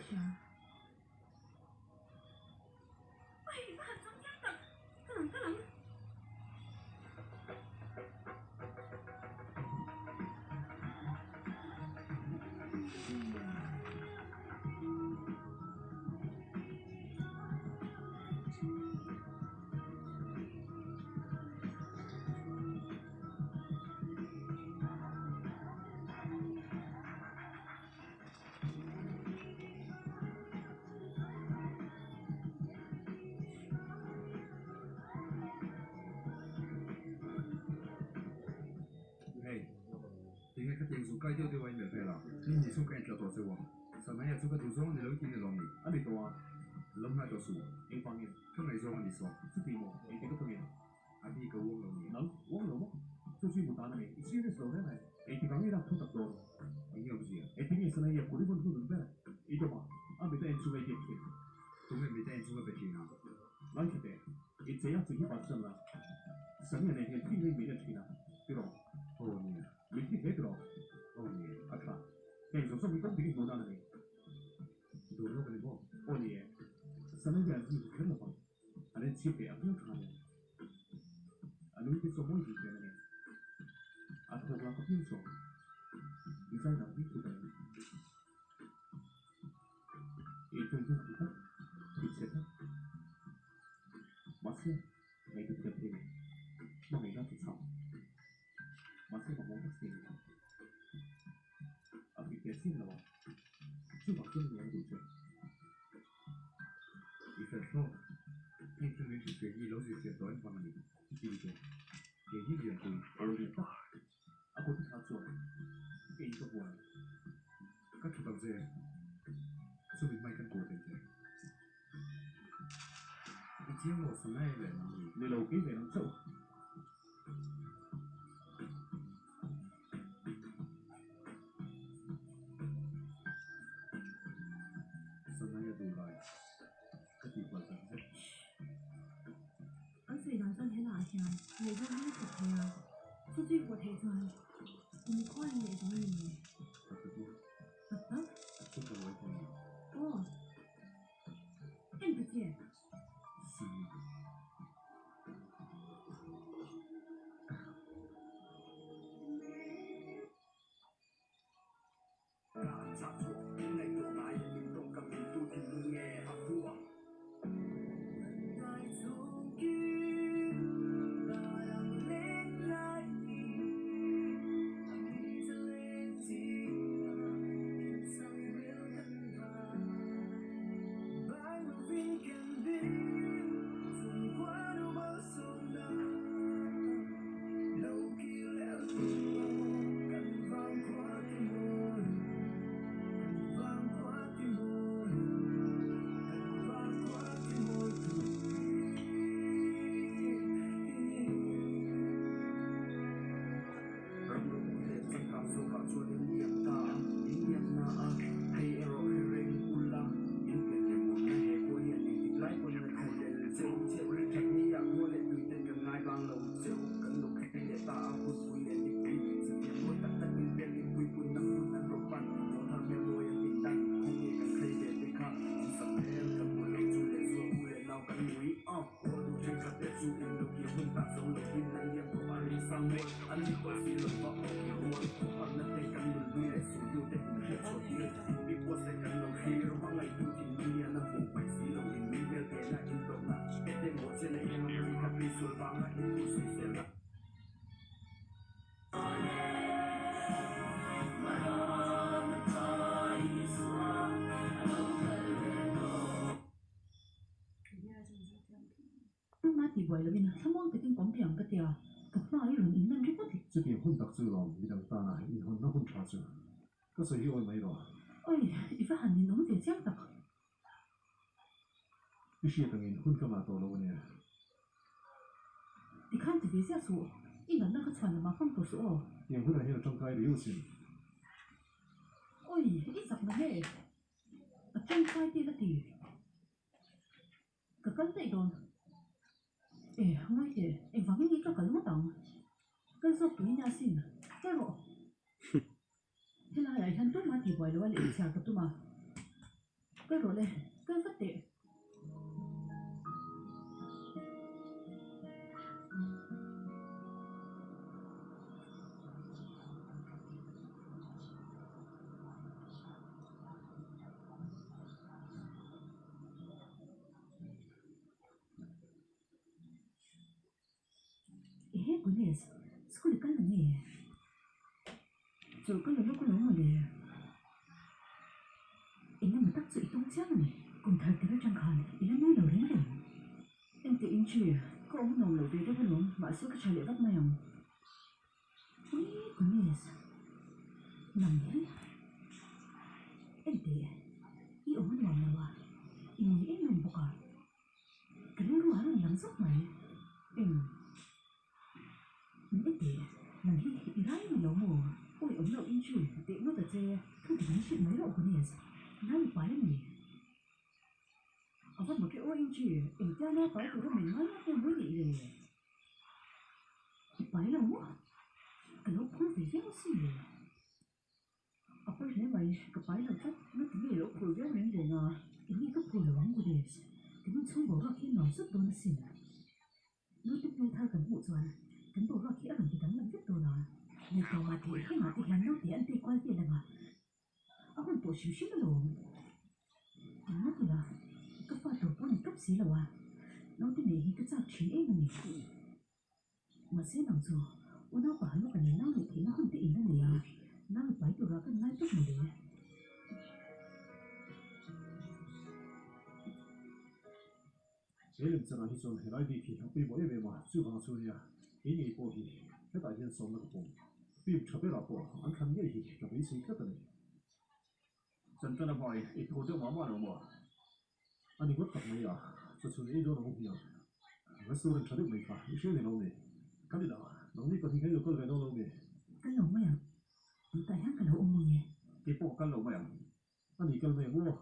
下。喂，那很中间的，个人。點解電數雞丟位未飛啦？你二數雞就多少喎？實咪係做個圖書，你老見你攞面，阿你多啊？諗下做數，應方面，咁你說你說，是對麼？你這個朋友，阿弟個翁老面，能翁老麼？就是不打那裡，現在時候呢，你講你那土特多，你有不是啊？你聽你說那也不離不能唄，你懂嗎？阿沒得人做個點點，做咩沒得人做個別點啊？俺覺得，你這樣子一把生了，生人那天聽你沒得聽啊，對吧？哦你。你聽得到？哦你，阿卡，你說說你當兵多大了你？多少個你講？哦你，什麼樣子你看了嗎？阿你去北京看的，阿你去做麼事情了你？阿頭那個兵說，你在哪裡做的？一種種其他，一切的，馬上每個特別，我每個都唱。Masih ngomong pasti aplikasi nào chứ bảo chân nhận đủ chuyệnอีกแต่ชอบยิ่งช่วงนี้ถึงเสียยี่แล้วสิเสียตัวเองฟังมันอีกที่ดีเลยเกี่ยยิ่งเรียนคุยเอาเรียนต่ออากูที่ท้าชวนเกี่ยก็หัวก็ถูกตัดเสียสู้ไม่กันกูเต็มใจอีเจียงหมดสมัยเลยในโลกนี้เลยน้องเจ้า你都呢食嘢啊？出去過睇咗，唔開嘢做乜嘢？特登？哦，聽唔見？是。Mati buai lagi na, semua kita pun tiang ketia, tapi air ini nanti pun. 这边混搭住咯，你等大奶，然後那混茶住，個水要沒咯。哎，一份寒天弄點這樣的。必須等人混幹嘛多了呢？你看這邊下說，一人那個船的嘛放多少哦？人混來喺度裝開的又是。哎，一十個咩？啊，裝開啲個啲，個跟這個。我姐，房間你做緊乜檔？跟住俾人先，真喎。即係係很多買地位嘅話，你查嘅都嘛。cái rồi này cái phát điện Goodness, skulle kalla ner. Rồi có lần nó có lỗ mà nè. Ina mà tắc sự tung chắc này. Cùng thật thì nó chẳng khăn. Ina nói đầu đến đây. Em tự in chìa. Có ông nồng lẩu về đó với lộn. Mà số cái trà liệu bắt mày không? Goodness. Nằm nhé. Em tự. Ý ông nó nồng nào à. Em nghĩ em nồng bọc à. Cái nó rùa nó nằm sốc mày. Em. Em tự. Nằm đi thì gái mà lỗ mồ. Ôi ông lẩu in chìa. Tiện nó thật chê. Không thể nói chuyện mới đâu Goodness. Nó bị bái lên nhỉ. Ở một cái ô in chìa. Em cho nó phải tụi mình nói nó mới bị gì. Bái đâu quá. Cái lỗ phối về rất xì. Ở bên này vậy. Cái bái đâu chắc. Nó tính về lỗ phối rất đến rồi ngờ. Em nghĩ cái phối là bóng của đề. Cái nó xuống bố ra khi nó rất đôi nó xì. Nó tiếp nhau thao tầm vụ rồi. Cái bố ra khi ở gần thì đắng làm rất đôi nó. Người tàu mà thì cái mà thì hắn nó thì anh thì quay về là mà. Ở con tổ xíu xíu nó lộn. Nó thì là. Cái pha tổ của này cấp xí là à. Nó thì này cái sao trí ấy mà nhỉ. Mà sẽ làm rồi. Ủa nó bảo nó cả nhìn nó thì nó không thể in nó nè à. Nó bị bái tổ ra cái ngay tốt mà để. Thế lần sau này rồi lại đi thì học bị mỗi về mà chưa bằng số nha. Ý nghĩ của thì cái đại nhân sống nó cũng. Vì chả biết là của anh khăn nghĩ thì gặp ý gì cái này. Dân tân là hỏi ít hồ tiêu máu mà đâu mà. Anh đi quất tập mấy à? Cho số này đâu nó không hiểu. Cái số này chả được mấy cả. Ý số này đâu này. Cái gì đó. Nó đi có thì thấy được cái đâu đâu này. Cái lỗ mày à? Tại hát cái lỗ ông mày nhỉ? Cái bộ cái lỗ mày à? Anh đi cái này mua.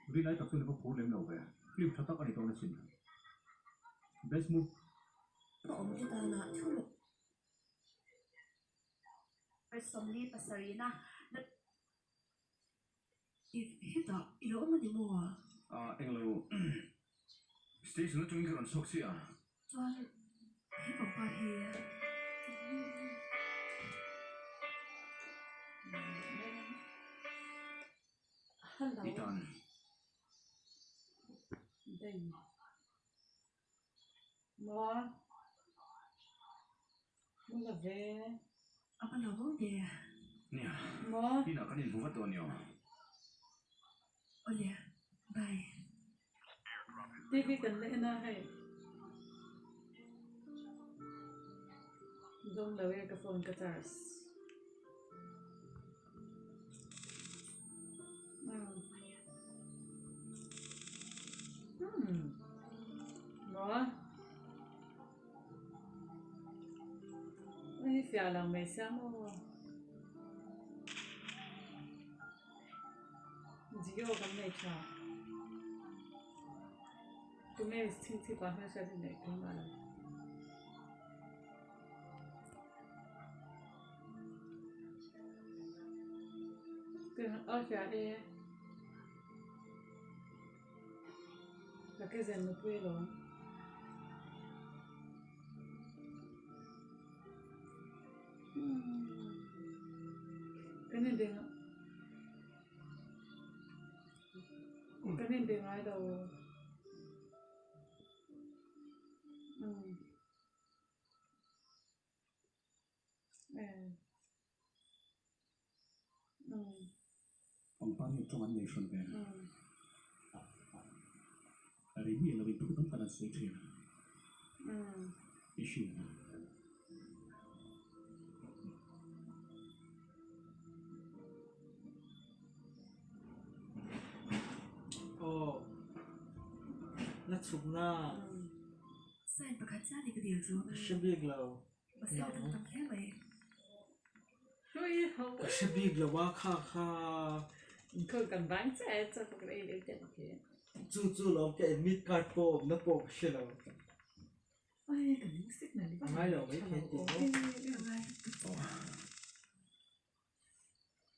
Vì nãy tập trung vào phố lên đầu về. Phim thật tóc anh đâu là xin. Best move. Ông cho ta là chú lục. Cái sống đi pasarina. Hít đó, lỗ mà đi mua. Anh lâu. Station nó chung cái con sốc xí à? Cho hít vào qua thì. Hello. Itan. Đây. Nó. Nó là về. Apa lỗ đi. Nè. Nó. Khi nào cái này vô vắt tuần nhiều. Olha, bye. TV cần lẽ na hay. Dom là về cái phone guitars. Nó. Ê, phía là mấy sáng đâu. Diyo cầm này chào. Tụi mình xin xin bảo hết sẽ này cũng mà. Cái ở phía đây. Là cái gì nó quê rồi. Cái này đừng. Cái này đừng ai đâu. Ông ta hiện trong anh này xuân về. Ở đây là vì tôi cũng cần suy nghĩ. Issue. Nó sụp na. Sao anh bạc cha đi cái điều rồi? Sẽ biết lâu. Mà sao anh tâm thế vậy? Ôi không. Sẽ biết là quá khá khá. Thôi cần bán xe cho cái này để chạy kìa. Chú là cái mít card bộ nó bộ sẽ lâu. Ôi cái miếng xích này đi. Ngay đầu mấy thế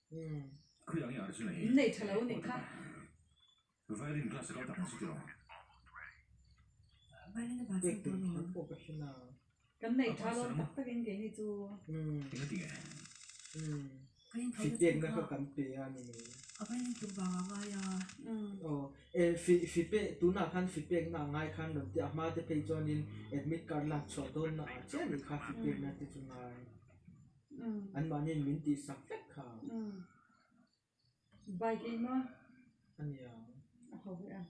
thì 佢有嘢係算你嚟睇樓你睇。violin class 搞大出咗。violin ba Ek sa tu to ko professional. 咁你睇咯，特得嘅你做。點解嘅？ violin Fit pek na ka kan pe ani. violin tu ba wa ya Oh, fit pek tu na kan fit pek na ngai kan no ti ama te pe jonin admit card la chho don na che ni kha fit pek na ti chu ngai. An manin min ti sak fek kha. Bài kia mà. An ya. Học vậy à?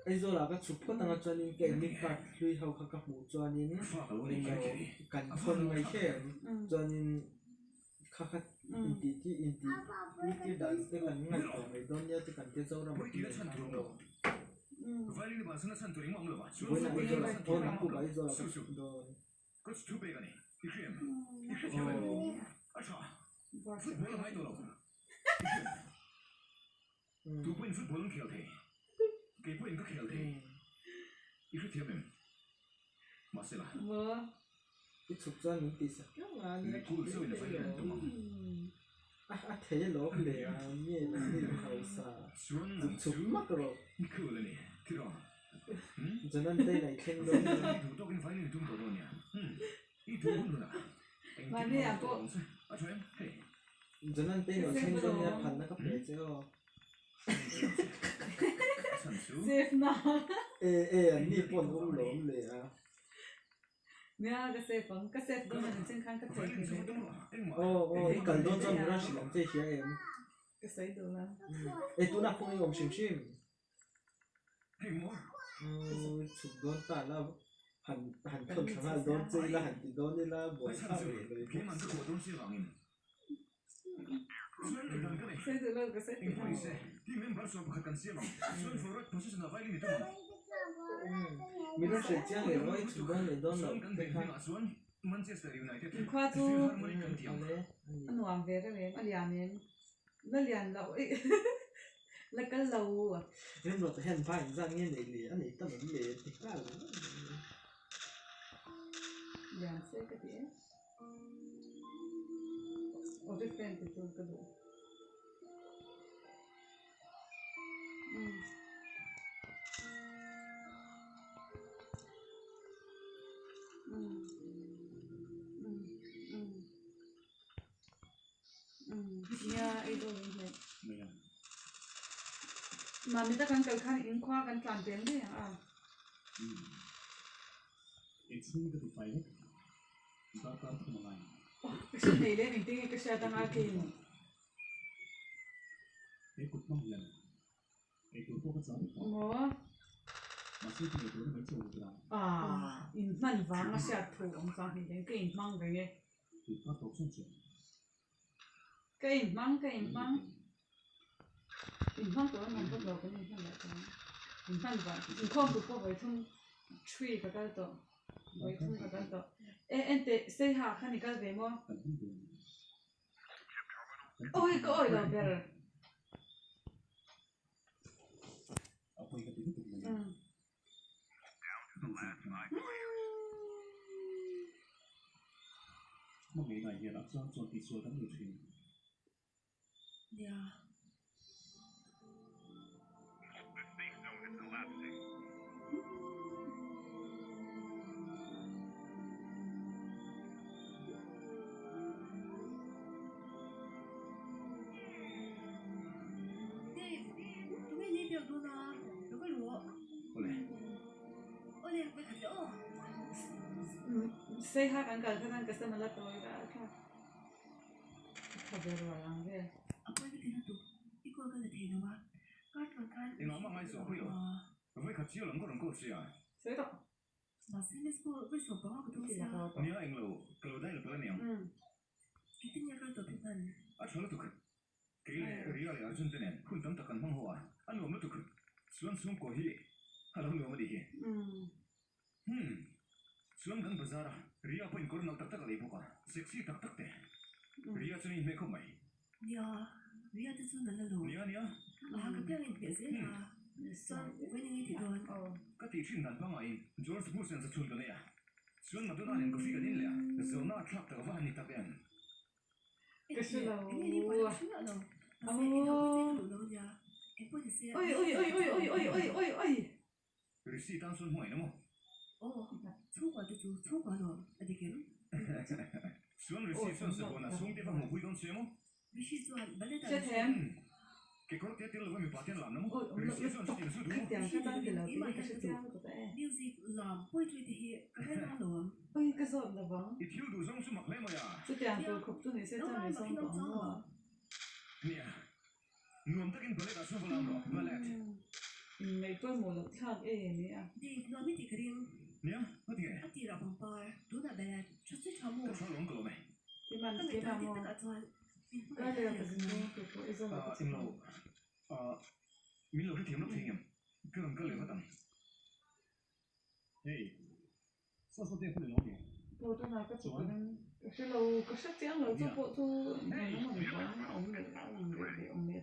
Ai zo la ka chu pho tanga jonin ke admit card lui hau kha ka mu jonin kan thon ngai khe jonin kha kha inti ti dance te kan ngai ko mai don ya te kan te zo ra ma ti violin ba sana san turing mong lo ba. When I go like phone aku ba izo la ka don. Có chú bê cái này, cái chuyện, cái chuyện này, sao? Football hay đâu? Tu quên football खेल थे, cái quên có खेल थे, cái chuyện này, mà sẽ là. Vâng. Cái chụp cho những tí sắc kéo là Cái cú sâu là phải là đúng không? Thế lỗ lệ à, nghe là nghe hậu sa. Chụp mắt rồi. Cool này, thế đó. Cho nên đây này khen luôn. Thủ tôi cái phải nên trung tổ rồi nhỉ? Ít thủ luôn à? Mà đi à cô? À cho em, hey. Cho nên đây này khen luôn nha, phần nó cấp bể chứ. Safe na. Anh đi bọn cũng lỗ lệ à. Nè cái safe đó là trên khăn cái Phải thẻ nên cái trung đấy. cần đón cho mình ra sử dụng thế kia em. Cái sấy đồ là. Tu nạp không用sim sim. Hey mo. Chụp đón ta là hẳn không thằng nào đón chơi là hẳn thì đón đi là buổi Phải sau sao để vậy? Cái mà cái cổ đông xưa vào nghìn. Xuân lại cái này. Sấy đồ là cái sấy Em phải xem. Thì mình bắt đầu bắt cần xưa vào. Xuân forward position là phải đi đâu mà. mình nó sẽ chơi để nói chụp đón để đón là Xuân cần cái tiền khác. mà Xuân Manchester United. Khoa Phi tu. harmonic cần tiền. Anh hoàng về cái này, anh liền nó liền lậu ấy. Là cái lậu à. Nên mà hẹn phải ra nghe để lì anh ấy tâm vấn đề thì ra là Liền sẽ cái gì? Ở cái fan thì tôi cái đồ. Yeah, I don't know. Mà mình ta cần cần khăn in khoa cần làm tiếng đấy à? It's really good to fight it. But I'm not gonna lie. Cái chuyện này lên mình tiếng cái xe tăng ai kìm. Cái cục mong lần. Cái cục có sao? Ủa? Mà suy nghĩ của nó mấy chỗ là À, in mình vàng mà xe thủ ông sang thì đến cái in măng cái nghe. thì có tổ sung chuyện. Cái in măng in măngตัวนั้นก็เราก็นี่ท่านละกันin măng vàng in không được có vậy thôi tree cái đó vậy thôi cái đó em để xây hạ khăn cái gì mà Cần không được. ôi cái ôi là bè Ở quay cái tiếng của mình. Một ngày này hiện đã cho tỷ số thắng nhiều chuyện. ya Dave, tụi mình đi được luôn à? Đâu có lúa. Ôi này. Ôi này, phải thật rõ. xây hạ cái xem là tôi đã cái cái bè rồi làm cái Apa ni kena tu? Ikut kena teh nama. Kat makan. Thì nó mà ngay sổ bây giờ. Với khát chiếu lắm có đồng cốt gì à? xây đó Mà xem cái school với sổ báo của tôi thì là sao? tôi Nhớ anh lâu, cái lâu đây là bữa nào. Cái tin nhắn tôi biết mình. À chờ nó tục. Cái này ria là Argentina, kun tâm tắc ăn măng hoa. Anh lâu nó tục. Xuân xuống cổ hi. Hà lâu mà đi hi. Xuân gần bazaar. Ria point có nó tắc tắc lấy bộ. Sexy tắc tắc thế. Ria cho nên mẹ không mày. Ya, Ria tu tu nak lalu. Nhớ. Mà cái tiếng Anh biết gì là Xuân với những cái thì thôi. Cái tỷ phim đàn băng ấy, George Bush sẽ chun cái này à? Xuân mà tôi ta liền có phi cái nín lẹ, giờ nó trap từ vào hành tập em. cái sự là Anh đi qua đó xuống rồi. Nó sẽ đi học cái đủ giờ. Em có thể sẽ. ôi. Rồi xí tăng xuân hoài đúng không? Ồ,抽過就做抽過咯，我哋叫。Xuân rồi xí xuân sự còn là xuống tiếp vào một vui con xe không? Vì sự toàn vấn đề sẽ thèm Cái có tiếng là mình bảo tiền làm đúng ôi không? Rồi xí xuân tiền sự đúng cái không? tiền cái tăng thì là cái sự trang của bé điều gì làm bôi trôi thì cái cái nó luôn. ôi cái giọt là vắng Ít thiếu đủ giống số mặc lên mà ya. cái tiền tôi khóc tôi này sẽ cho người xong vắng mà Nè, nuông tất nhiên có lẽ đã xuống vào làm rồi, mà lẹ. mấy tôi một lần khác nè Đi nói mấy gì cái điều. Nè, có tiếng. Ác gì là bằng bờ, đúng là bé, chút chút cho mua. Cái số lỏng cổ mày. cái bàn Cái cái này bàn tôi mà tất cả cho. cái này là cái gì cái cái gì mà cái Anh lâu. Mình lâu cái tiếng nó tiếng em. Cái lần cái lệ phát tầm. Hey, sao số tiền không được nói tôi tôi nói cái chỗ cái lâu cái sách tiếng là tôi bộ tôi này nó mà bị vắng ông này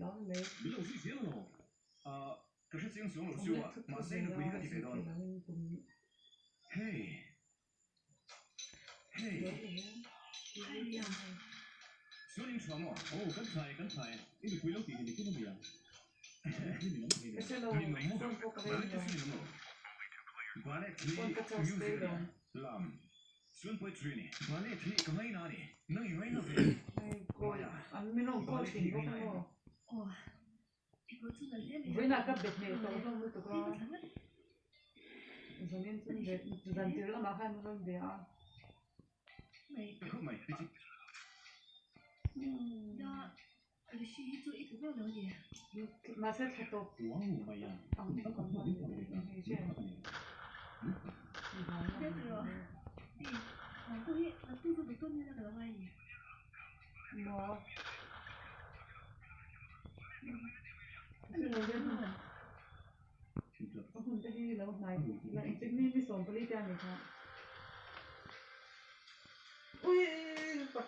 đó này Mình lâu xí xí rồi. Cái sách tiếng xuống lâu xíu à, mà xây được quý cái gì phải đó. Hey. Hey. Xuân em chọn mà. Ồ, cẩn thận. Cái quý lâu tiền thì cái gì à? cái xe lâu Mình nóng tôi có cái Bạn này cái gì nóng Bạn ấy thì con cái cháu stay rồi làm Xuân bơi truy này Bạn ấy thì cái mấy nào này Nơi mấy nào vậy cô anh mới nói cô chỉ có không Ồ, em có chút là lẽ với là các biệt này tôi không biết tụi con rồi nên tôi về dần từ đó mà hai mươi năm về à mày Không mày đi do là suy nghĩ tôi ít cũng đâu nữa gì. mà sẽ thật tốt Wow, mày à. không biết còn bao nhiêu người chứ Biết rồi. Thì mà tôi nghĩ là tôi được tuân như là cái này. mà cái này rất là không thể là một ngày là chính mình đi sống với gia đình thôi ui bật